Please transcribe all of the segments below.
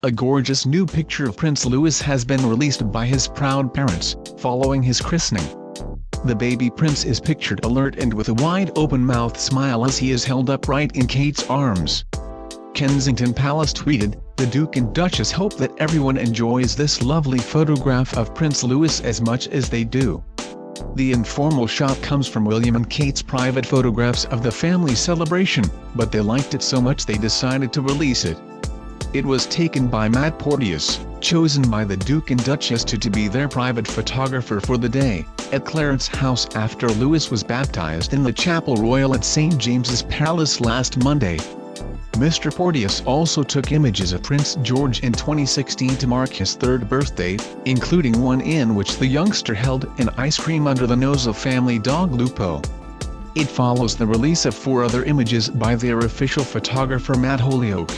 A gorgeous new picture of Prince Louis has been released by his proud parents, following his christening. The baby prince is pictured alert and with a wide-open mouth smile as he is held upright in Kate's arms. Kensington Palace tweeted, "The Duke and Duchess hope that everyone enjoys this lovely photograph of Prince Louis as much as they do." The informal shot comes from William and Kate's private photographs of the family celebration, but they liked it so much they decided to release it. It was taken by Matt Porteous, chosen by the Duke and Duchess to be their private photographer for the day, at Claret's house after Louis was baptized in the Chapel Royal at St James's Palace last Monday. Mr. Porteous also took images of Prince George in 2016 to mark his third birthday, including one in which the youngster held an ice cream under the nose of family dog Lupo. It follows the release of 4 other images by their official photographer Matt Holyoke.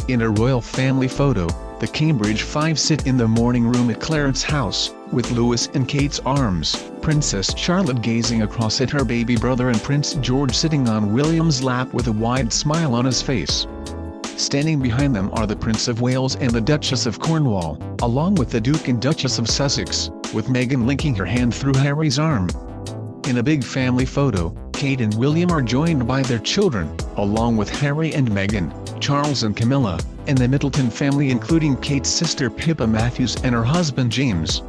In a royal family photo, the Cambridge Five sit in the morning room at Claret's house, with Louis in Kate's arms, Princess Charlotte gazing across at her baby brother and Prince George sitting on William's lap with a wide smile on his face. Standing behind them are the Prince of Wales and the Duchess of Cornwall, along with the Duke and Duchess of Sussex, with Meghan linking her hand through Harry's arm. In a big family photo, Kate and William are joined by their children, along with Harry and Meghan, Charles and Camilla, and the Middleton family including Kate's sister Pippa Matthews and her husband James.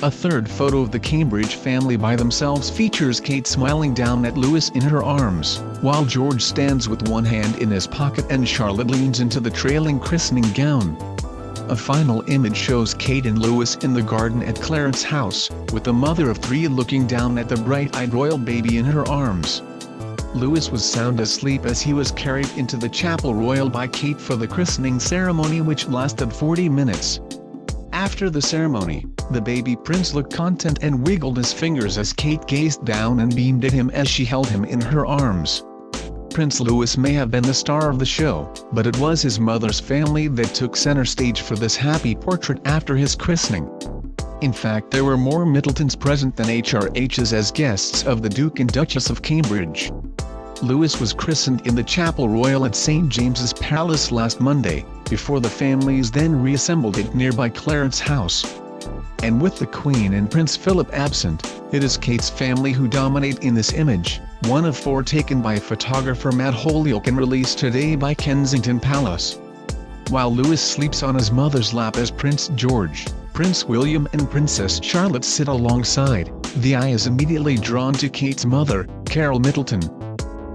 A third photo of the Cambridge family by themselves features Kate smiling down at Louis in her arms, while George stands with one hand in his pocket and Charlotte leans into the trailing christening gown. A final image shows Kate and Louis in the garden at Claret's house, with the mother of 3 looking down at the bright-eyed royal baby in her arms. Louis was sound asleep as he was carried into the Chapel Royal by Kate for the christening ceremony, which lasted 40 minutes. After the ceremony, the baby prince looked content and wiggled his fingers as Kate gazed down and beamed at him as she held him in her arms. Prince Louis may have been the star of the show, but it was his mother's family that took center stage for this happy portrait after his christening. In fact, there were more Middletons present than HRHs as guests of the Duke and Duchess of Cambridge. Louis was christened in the Chapel Royal at St James's Palace last Monday, before the families then reassembled at nearby Claret's house. And with the Queen and Prince Philip absent, it is Kate's family who dominate in this image, one of 4 taken by photographer Matt Holyoke and released today by Kensington Palace. While Louis sleeps on his mother's lap as Prince George, Prince William and Princess Charlotte sit alongside, the eye is immediately drawn to Kate's mother, Carol Middleton.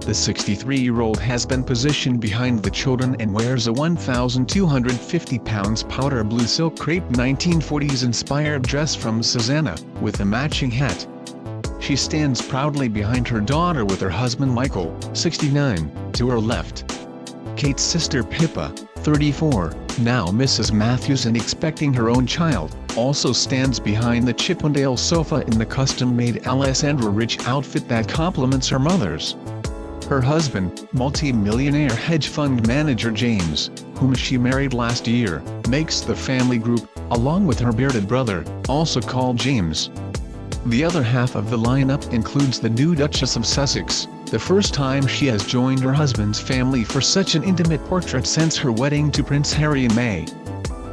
The 63-year-old has been positioned behind the children and wears a £1,250 powder blue silk crepe 1940s-inspired dress from Susanna, with a matching hat. She stands proudly behind her daughter with her husband Michael, 69, to her left. Kate's sister Pippa, 34, now Mrs. Matthews and expecting her own child, also stands behind the Chippendale sofa in the custom-made Alessandra Rich outfit that complements her mother's. Her husband, multi-millionaire hedge fund manager James, whom she married last year, makes the family group, along with her bearded brother, also called James. The other half of the lineup includes the new Duchess of Sussex, the first time she has joined her husband's family for such an intimate portrait since her wedding to Prince Harry in May.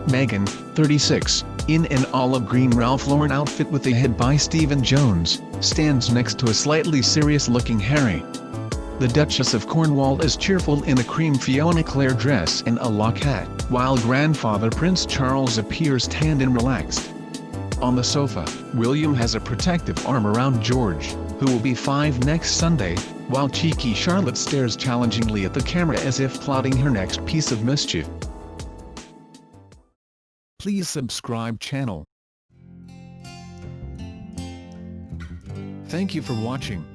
Meghan, 36, in an olive green Ralph Lauren outfit with a head by Stephen Jones, stands next to a slightly serious-looking Harry. The Duchess of Cornwall is cheerful in a cream Fiona Clare dress and a lock hat, while grandfather Prince Charles appears tanned and relaxed. On the sofa, William has a protective arm around George, who will be 5 next Sunday, while cheeky Charlotte stares challengingly at the camera as if plotting her next piece of mischief. Please subscribe channel. Thank you for watching.